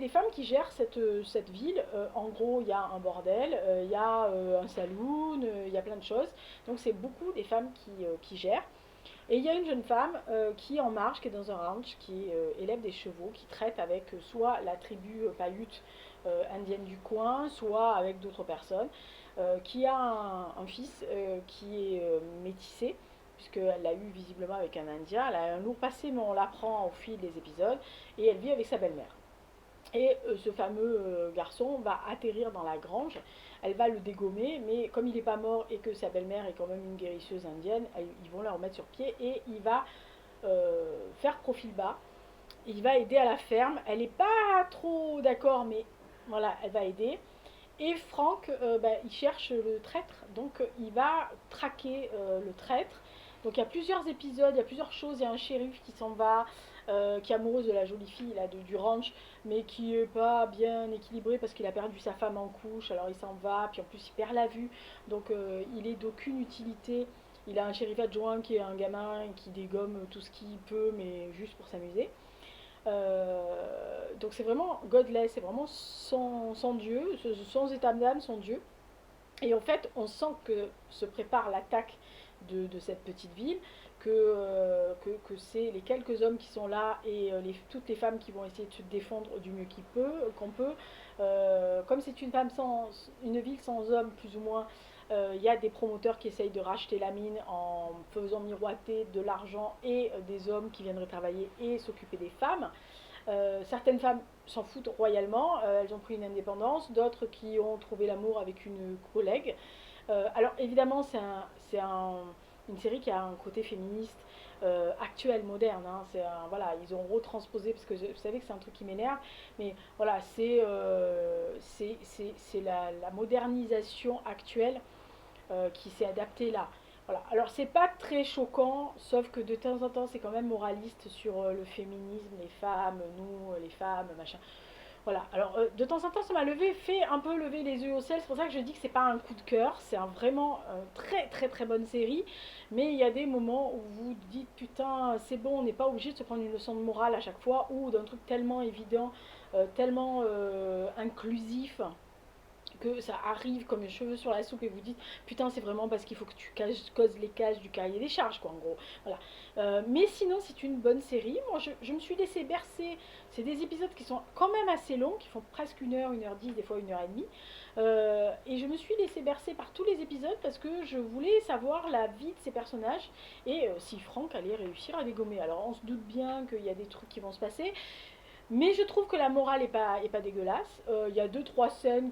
les femmes qui gèrent cette ville. En gros, il y a un bordel, il y a un saloon, il y a plein de choses. Donc c'est beaucoup des femmes qui gèrent. Et il y a une jeune femme qui est en marche, qui est dans un ranch, qui élève des chevaux, qui traite avec soit la tribu Paiute indienne du coin, soit avec d'autres personnes, qui a un fils qui est métissé, puisqu'elle l'a eu visiblement avec un Indien. Elle a un lourd passé, mais on l'apprend au fil des épisodes, et elle vit avec sa belle-mère. Et ce fameux garçon va atterrir dans la grange, elle va le dégommer, mais comme il n'est pas mort et que sa belle-mère est quand même une guérisseuse indienne, ils vont la remettre sur pied et il va faire profil bas. Il va aider à la ferme. Elle n'est pas trop d'accord, mais voilà, elle va aider. Et Franck, il cherche le traître, donc il va traquer le traître. Donc il y a plusieurs épisodes, il y a plusieurs choses. Il y a un shérif qui s'en va, qui est amoureuse de la jolie fille là, du ranch, mais qui est pas bien équilibré parce qu'il a perdu sa femme en couche, alors il s'en va, puis en plus il perd la vue, donc il est d'aucune utilité. il a un shérif adjoint qui est un gamin qui dégomme tout ce qu'il peut, mais juste pour s'amuser. Donc c'est vraiment godless, c'est vraiment sans Dieu, sans état d'âme, sans Dieu. Et en fait, on sent que se prépare l'attaque de cette petite ville, que c'est les quelques hommes qui sont là et toutes les femmes qui vont essayer de se défendre du mieux qu'on peut. Comme c'est une ville sans hommes, plus ou moins, il y a des promoteurs qui essayent de racheter la mine en faisant miroiter de l'argent et des hommes qui viendraient travailler et s'occuper des femmes. Certaines femmes s'en foutent royalement, elles ont pris une indépendance, d'autres qui ont trouvé l'amour avec une collègue. Alors évidemment, une série qui a un côté féministe actuel, moderne. Hein. Voilà, ils ont retransposé, parce que vous savez que c'est un truc qui m'énerve, mais voilà, c'est la modernisation actuelle qui s'est adaptée là. Voilà. Alors c'est pas très choquant, sauf que de temps en temps c'est quand même moraliste sur le féminisme, les femmes, nous, les femmes, machin. Voilà, alors de temps en temps ça fait un peu lever les yeux au ciel, c'est pour ça que je dis que c'est pas un coup de cœur, c'est vraiment très très très bonne série, mais il y a des moments où vous dites putain c'est bon, on n'est pas obligé de se prendre une leçon de morale à chaque fois, ou d'un truc tellement évident, tellement inclusif, que ça arrive comme un cheveu sur la soupe et vous dites putain c'est vraiment parce qu'il faut que tu causes les cases du cahier des charges quoi en gros voilà. Mais sinon c'est une bonne série, moi je me suis laissé bercer, c'est des épisodes qui sont quand même assez longs, qui font presque 1 heure 10, des fois 1 heure et demie, et je me suis laissé bercer par tous les épisodes parce que je voulais savoir la vie de ces personnages et si Franck allait réussir à les gommer. Alors on se doute bien qu'il y a des trucs qui vont se passer, mais je trouve que la morale est pas dégueulasse. Il y a deux, trois scènes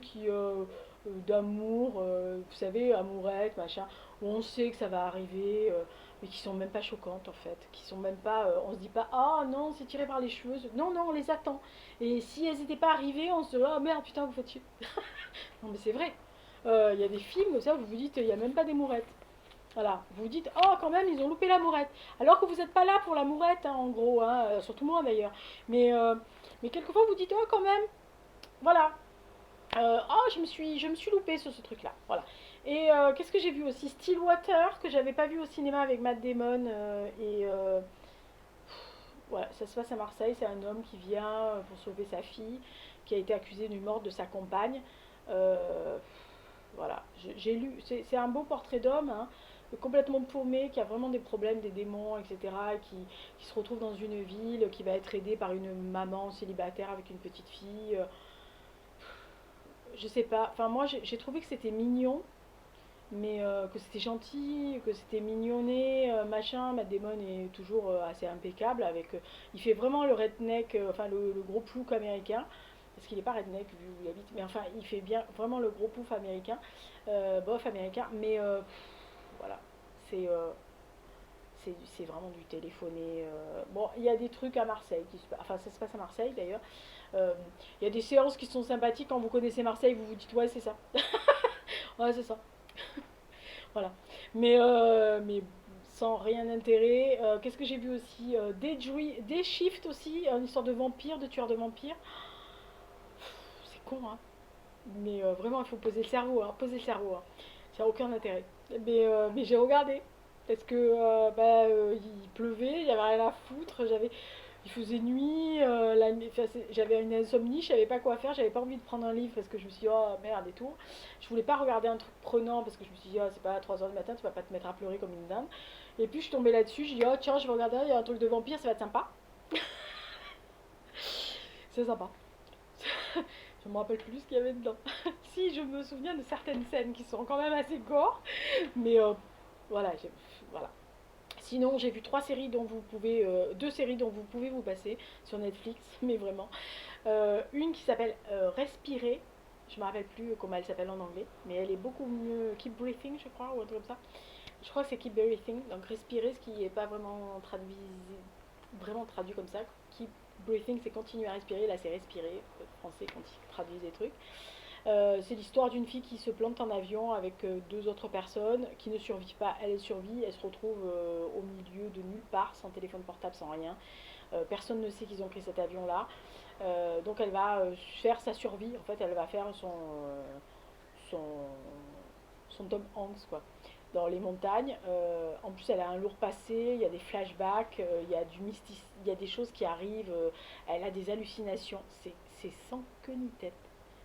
d'amour, vous savez, amourette, machin, où on sait que ça va arriver, mais qui sont même pas choquantes en fait. Qui sont même pas. On se dit pas, ah non, c'est tiré par les cheveux. Non, non, on les attend. Et si elles n'étaient pas arrivées, on se dit, oh merde, putain, vous faites chier. Non, mais c'est vrai. Il y a des films comme ça, vous vous dites, il n'y a même pas des mourettes. Voilà, vous vous dites, oh quand même, ils ont loupé l'amourette. Alors que vous n'êtes pas là pour l'amourette, hein, en gros, hein, surtout moi d'ailleurs. Mais, euh, mais quelquefois vous dites, oh quand même, voilà. Oh, je me suis loupée sur ce truc-là. Voilà. Et qu'est-ce que j'ai vu aussi? Stillwater, que j'avais pas vu au cinéma avec Matt Damon. Voilà, ça se passe à Marseille. C'est un homme qui vient pour sauver sa fille, qui a été accusé du meurtre de sa compagne. Euh, voilà, j'ai lu, c'est un beau portrait d'homme, hein, complètement paumé, qui a vraiment des problèmes, des démons, etc., et qui se retrouve dans une ville, qui va être aidé par une maman célibataire avec une petite fille. Je sais pas, enfin moi j'ai trouvé que c'était mignon, mais que c'était gentil, que c'était mignonné, machin. Matt Damon est toujours assez impeccable il fait vraiment le redneck, enfin le gros plouc américain, parce qu'il n'est pas redneck vu où il habite, mais enfin il fait bien vraiment le gros pouf américain, bof américain, mais voilà, c'est euh, c'est vraiment du téléphoné. Bon, il y a des trucs à Marseille, enfin ça se passe à Marseille d'ailleurs. Euh, Il y a des séances qui sont sympathiques quand vous connaissez Marseille, vous vous dites ouais c'est ça, ouais c'est ça. Voilà. Mais sans rien d'intérêt. Qu'est-ce que j'ai vu aussi? Des Shift aussi, une histoire de vampire, de tueur de vampire. C'est con, hein. Mais vraiment, il faut poser le cerveau, hein. Poser le cerveau, hein. Ça n'a aucun intérêt. Mais j'ai regardé. Parce que il pleuvait, il n'y avait rien à foutre. Il faisait nuit, enfin, j'avais une insomnie, je savais pas quoi faire, j'avais pas envie de prendre un livre parce que je me suis dit oh merde et tout. Je voulais pas regarder un truc prenant parce que je me suis dit oh, c'est pas à 3 heures du matin, tu vas pas te mettre à pleurer comme une dinde. Et puis je suis tombée là-dessus, je dis oh tiens, je vais regarder, il y a un truc de vampire, ça va être sympa. C'est sympa. Je me rappelle plus ce qu'il y avait dedans. Si, je me souviens de certaines scènes qui sont quand même assez gore, mais voilà, voilà. Sinon, j'ai vu deux séries dont vous pouvez vous passer sur Netflix, mais vraiment. Une qui s'appelle Respirer. Je me rappelle plus comment elle s'appelle en anglais, mais elle est beaucoup mieux. Keep Breathing, je crois, ou un truc comme ça. Je crois que c'est Keep Breathing. Donc respirer, ce qui n'est pas vraiment traduit comme ça. Keep Breathing, c'est continuer à respirer. Là, c'est respirer. Français quand ils traduisent des trucs. C'est l'histoire d'une fille qui se plante en avion avec deux autres personnes qui ne survivent pas. Elle survit, elle se retrouve au milieu de nulle part, sans téléphone portable, sans rien. Personne ne sait qu'ils ont pris cet avion-là. Donc elle va faire sa survie. En fait, elle va faire son, son Tom Hanks, quoi. dans les montagnes. En plus, elle a un lourd passé, il y a des flashbacks, il y a du mystique, il y a des choses qui arrivent, elle a des hallucinations. C'est sans queue ni tête.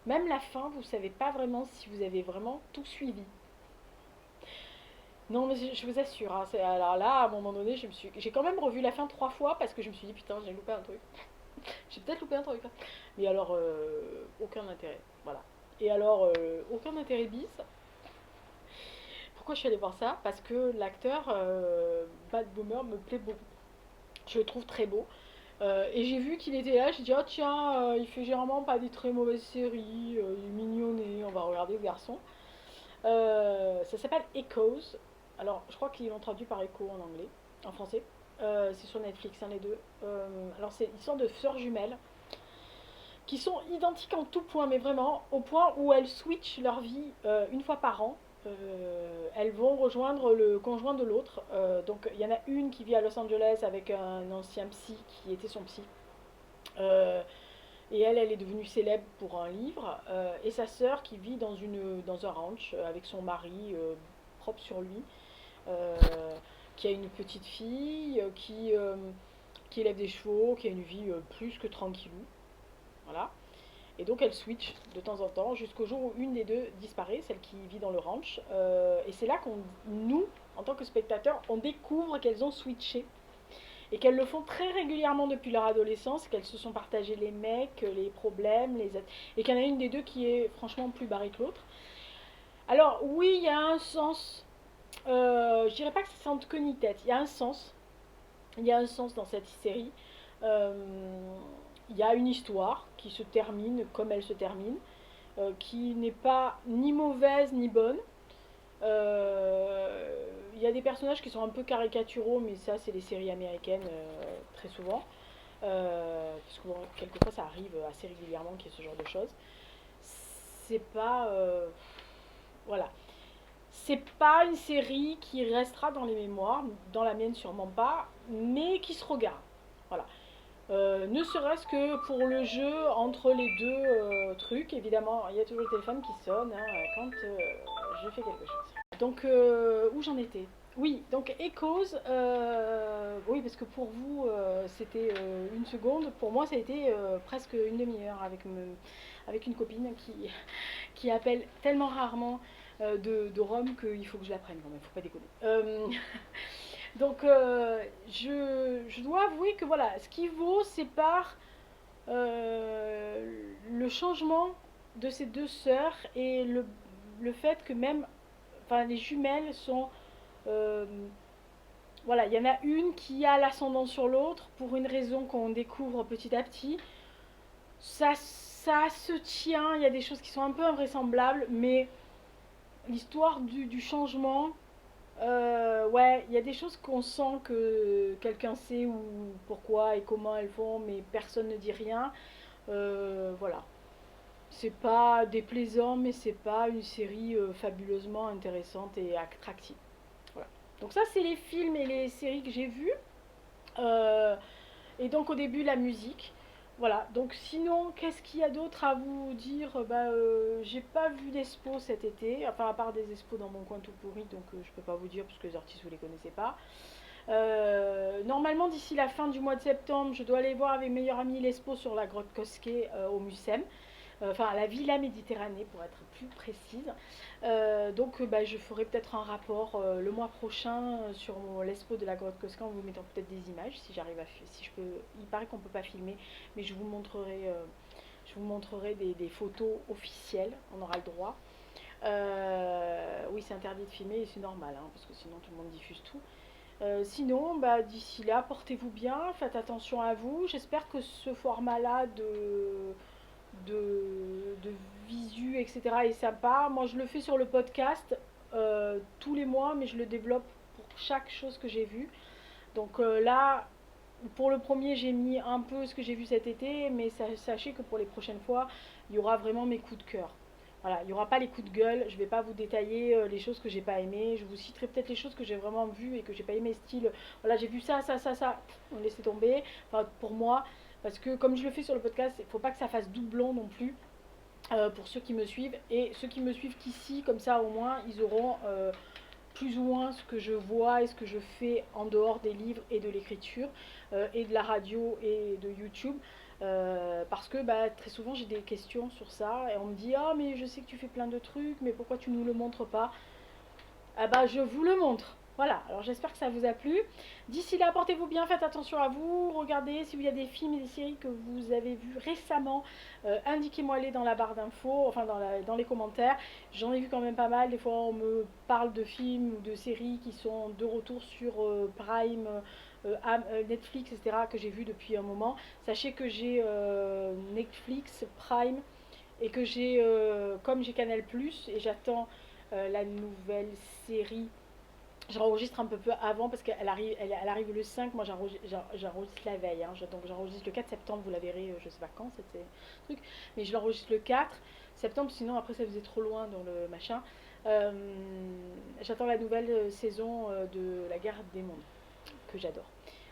Même la fin, vous ne savez pas vraiment si vous avez vraiment tout suivi. Non, mais je vous assure, hein, alors là, à un moment donné, j'ai quand même revu la fin 3 fois parce que je me suis dit, putain, j'ai loupé un truc. J'ai peut-être loupé un truc. Mais alors, aucun intérêt. Voilà. Et alors, aucun intérêt bis. Pourquoi je suis allée voir ça? Parce que l'acteur Bad Boomer me plaît beaucoup. Je le trouve très beau. Et j'ai vu qu'il était là, j'ai dit, oh tiens, il fait généralement pas des très mauvaises séries, il est mignonné, on va regarder le garçon. Ça s'appelle Echoes. Alors, je crois qu'ils l'ont traduit par Echo en anglais, en français. C'est sur Netflix, hein, les deux. Alors, c'est une sorte de sœurs jumelles qui sont identiques en tout point, mais vraiment au point où elles switchent leur vie une fois par an. Elles vont rejoindre le conjoint de l'autre. Donc il y en a une qui vit à Los Angeles avec un ancien psy qui était son psy. Euh, et elle est devenue célèbre pour un livre. Et sa sœur qui vit dans un ranch avec son mari propre sur lui, euh, qui a une petite fille, qui élève des chevaux, qui a une vie plus que tranquillou. Voilà. Et donc elle switch de temps en temps jusqu'au jour où une des deux disparaît, celle qui vit dans le ranch. Et c'est là nous, en tant que spectateurs, on découvre qu'elles ont switché. Et qu'elles le font très régulièrement depuis leur adolescence, qu'elles se sont partagées les mecs, les problèmes, et qu'il y en a une des deux qui est franchement plus barrée que l'autre. Alors oui, il y a un sens, je dirais pas que ça sente que ni tête, il y a un sens. Il y a un sens dans cette série. Euh, il y a une histoire qui se termine comme elle se termine, qui n'est pas ni mauvaise ni bonne. Il y a des personnages qui sont un peu caricaturaux, mais ça, c'est les séries américaines très souvent. Parce que bon, quelquefois, ça arrive assez régulièrement qu'il y ait ce genre de choses. C'est pas. Voilà. C'est pas une série qui restera dans les mémoires, dans la mienne sûrement pas, mais qui se regarde. Voilà. Ne serait-ce que pour le jeu entre les deux trucs, évidemment, il y a toujours le téléphone qui sonne hein, quand je fais quelque chose. Donc, où j'en étais? Oui, donc Echoes, oui, parce que pour vous, c'était une seconde. Pour moi, ça a été presque une demi-heure avec une copine qui appelle tellement rarement de Rome qu'il faut que je la prenne quand même, faut pas déconner. Donc, je dois avouer que voilà, ce qui vaut, c'est par le changement de ces deux sœurs et le fait que même, enfin, les jumelles sont, euh, voilà, il y en a une qui a l'ascendant sur l'autre pour une raison qu'on découvre petit à petit. Ça se tient, il y a des choses qui sont un peu invraisemblables, mais l'histoire du changement, ouais, il y a des choses qu'on sent que quelqu'un sait ou pourquoi et comment elles font, mais personne ne dit rien. Voilà. C'est pas déplaisant, mais c'est pas une série fabuleusement intéressante et attractive. Voilà. Donc ça, c'est les films et les séries que j'ai vues. Euh, et donc au début, la musique. Voilà, donc sinon, qu'est-ce qu'il y a d'autre à vous dire? J'ai pas vu d'expo cet été, enfin à part des expos dans mon coin tout pourri, donc je peux pas vous dire parce que les artistes vous les connaissez pas. Normalement, d'ici la fin du mois de septembre, je dois aller voir avec mes meilleurs amis l'expo sur la grotte Cosquet au Mucem. Enfin à la Villa Méditerranée pour être plus précise. Donc bah, je ferai peut-être un rapport le mois prochain sur l'expo de la grotte Cosquet en vous mettant peut-être des images si j'arrive à si je peux. Il paraît qu'on peut pas filmer, mais je vous montrerai des photos officielles, on aura le droit. Oui, c'est interdit de filmer et c'est normal, hein, parce que sinon tout le monde diffuse tout. Sinon, bah, d'ici là, portez-vous bien, faites attention à vous. J'espère que ce format-là de visu, etc. est sympa. Moi, je le fais sur le podcast tous les mois, mais je le développe pour chaque chose que j'ai vue. Donc là, pour le premier, j'ai mis un peu ce que j'ai vu cet été, mais sachez que pour les prochaines fois, il y aura vraiment mes coups de cœur. Voilà, il n'y aura pas les coups de gueule, je ne vais pas vous détailler les choses que j'ai pas aimées, je vous citerai peut-être les choses que j'ai vraiment vues et que j'ai pas aimé, style, voilà, j'ai vu ça, ça, ça, ça, on laissait tomber, enfin, pour moi, parce que comme je le fais sur le podcast, il ne faut pas que ça fasse doublon non plus, pour ceux qui me suivent, et ceux qui me suivent qu'ici, comme ça au moins, ils auront plus ou moins ce que je vois et ce que je fais en dehors des livres et de l'écriture et de la radio et de YouTube. Parce que bah, très souvent j'ai des questions sur ça et on me dit ah mais je sais que tu fais plein de trucs mais pourquoi tu nous le montres pas. Ah bah je vous le montre. Voilà, alors j'espère que ça vous a plu. D'ici là, portez-vous bien, faites attention à vous. Regardez s'il y a des films et des séries que vous avez vus récemment. Indiquez-moi les dans la barre d'infos, enfin dans les commentaires. J'en ai vu quand même pas mal. Des fois, on me parle de films ou de séries qui sont de retour sur Prime, Netflix, etc., que j'ai vu depuis un moment. Sachez que j'ai Netflix, Prime et que comme j'ai Canal Plus et j'attends la nouvelle série. J'enregistre un peu avant parce qu'elle arrive, elle arrive le 5, moi j'enregistre la veille, hein. Donc j'enregistre le 4 septembre, vous la verrez, je sais pas quand, c'était truc, mais je l'enregistre le 4 septembre, sinon après ça faisait trop loin dans le machin. Euh, J'attends la nouvelle saison de La Guerre des Mondes, que j'adore.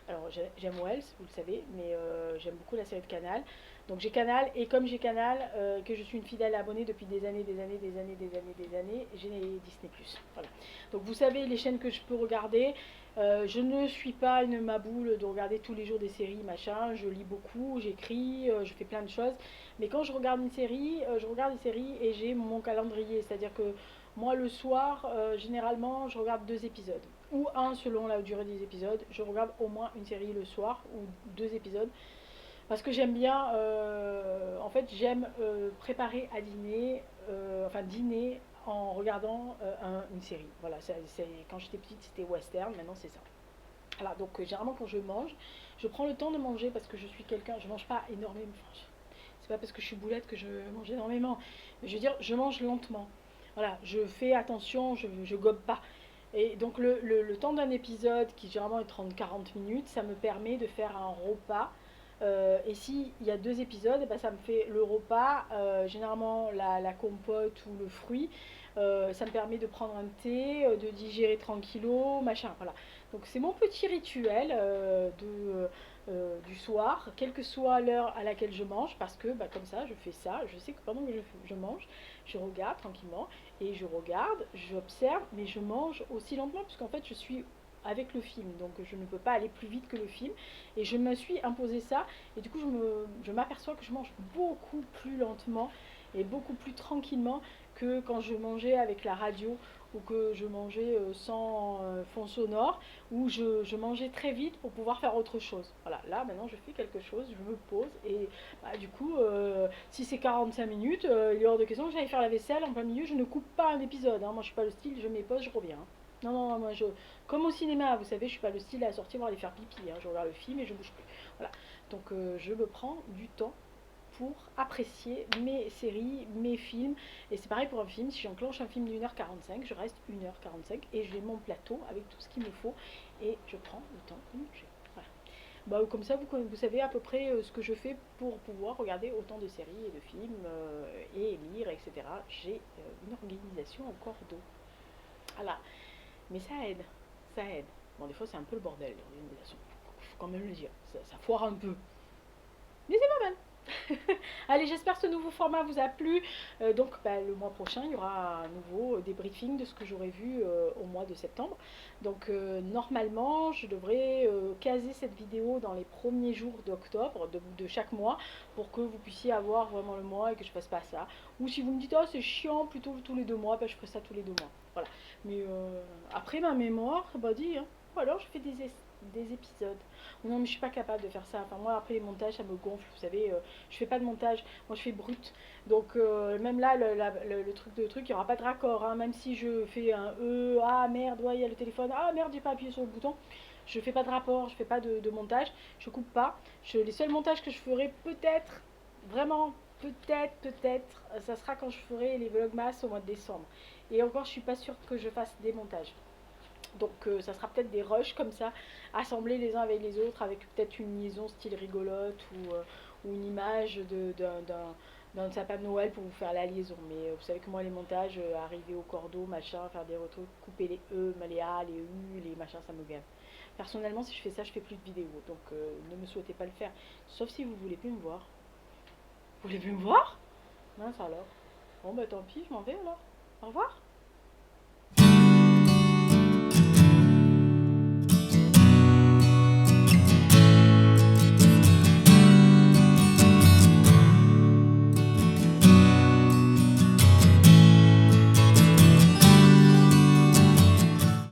Alors j'aime Wells, vous le savez, mais j'aime beaucoup la série de Canal. Donc j'ai Canal, et comme j'ai Canal, que je suis une fidèle abonnée depuis des années, j'ai Disney+. Voilà. Donc vous savez les chaînes que je peux regarder. Je ne suis pas une maboule de regarder tous les jours des séries, machin. Je lis beaucoup, j'écris, je fais plein de choses. Mais quand je regarde une série, je regarde une série et j'ai mon calendrier. C'est-à-dire que moi le soir, généralement, je regarde 2 épisodes ou un selon la durée des épisodes. Je regarde au moins une série le soir ou 2 épisodes parce que j'aime bien, en fait, j'aime préparer à dîner, enfin dîner en regardant une série. Voilà, quand j'étais petite, c'était western, maintenant c'est ça. Voilà, donc généralement quand je mange, je prends le temps de manger parce que je suis quelqu'un, je mange pas énormément. Enfin, c'est pas parce que je suis boulette que je mange énormément, mais je veux dire, je mange lentement. Voilà, je fais attention, je gobe pas. Et donc le temps d'un épisode, qui généralement est 30-40 minutes, ça me permet de faire un repas. Et s'il y a 2 épisodes, bah, ça me fait le repas, généralement la compote ou le fruit. Ça me permet de prendre un thé, de digérer tranquillo, machin. Voilà. Donc c'est mon petit rituel du soir, quelle que soit l'heure à laquelle je mange, parce que bah, comme ça, je fais ça. Je sais que pendant que je mange, je regarde tranquillement et je regarde, j'observe, mais je mange aussi lentement, puisqu'en fait, je suis avec le film, donc je ne peux pas aller plus vite que le film, et je me suis imposé ça, et du coup, je m'aperçois que je mange beaucoup plus lentement et beaucoup plus tranquillement que quand je mangeais avec la radio ou que je mangeais sans fond sonore, où je mangeais très vite pour pouvoir faire autre chose. Voilà, là maintenant je fais quelque chose, je me pose et bah, du coup, si c'est 45 minutes, il est hors de question que j'aille faire la vaisselle en plein milieu, je ne coupe pas un épisode. Hein. Moi je suis pas le style, je mets pause, je reviens. Hein. Non, non, non, moi comme au cinéma, vous savez, je suis pas le style à sortir voir aller faire pipi. Hein. Je regarde le film et je bouge plus. Voilà, donc je me prends du temps pour apprécier mes séries, mes films. Et c'est pareil pour un film, si j'enclenche un film d'1h45, je reste 1h45 et j'ai mon plateau avec tout ce qu'il me faut et je prends le temps de manger. Voilà. Bah, comme ça, vous savez à peu près ce que je fais pour pouvoir regarder autant de séries et de films et lire, etc. J'ai une organisation en cordeau. Voilà. Mais ça aide, ça aide. Bon, des fois, c'est un peu le bordel, l'organisation. Faut quand même le dire. Ça foire un peu. Mais c'est pas mal. Allez, j'espère que ce nouveau format vous a plu. Donc, bah, le mois prochain, il y aura un nouveau débriefing de ce que j'aurai vu au mois de septembre. Donc, normalement, je devrais caser cette vidéo dans les premiers jours d'octobre de chaque mois pour que vous puissiez avoir vraiment le mois et que je fasse pas ça. Ou si vous me dites, oh, c'est chiant, plutôt tous les 2 mois, bah, je ferai ça tous les 2 mois. Voilà. Mais après ma mémoire, bah, dis, hein. Ou alors je fais des épisodes. Non, mais je suis pas capable de faire ça. Enfin, moi, après les montages, ça me gonfle. Vous savez, je fais pas de montage. Moi, je fais brut. Donc, même là, le truc, il y aura pas de raccord. Hein. Même si je fais un E, ah merde, ouais, il y a le téléphone. Ah merde, j'ai pas appuyé sur le bouton. Je fais pas de rapport, je fais pas de montage. Je coupe pas. Les seuls montages que je ferai, peut-être, vraiment, peut-être, ça sera quand je ferai les vlogmas au mois de décembre. Et encore, je suis pas sûre que je fasse des montages. Donc ça sera peut-être des rushs comme ça, assemblés les uns avec les autres, avec peut-être une liaison style rigolote ou une image d'un sapin de Noël pour vous faire la liaison. Mais vous savez que moi les montages, arriver au cordeau, machin, faire des retours, couper les E, les A, les U, les machins, ça me gave. Personnellement si je fais ça, je fais plus de vidéos, donc ne me souhaitez pas le faire. Sauf si vous voulez plus me voir. Vous voulez plus me voir? Mince alors. Bon bah tant pis, je m'en vais alors. Au revoir.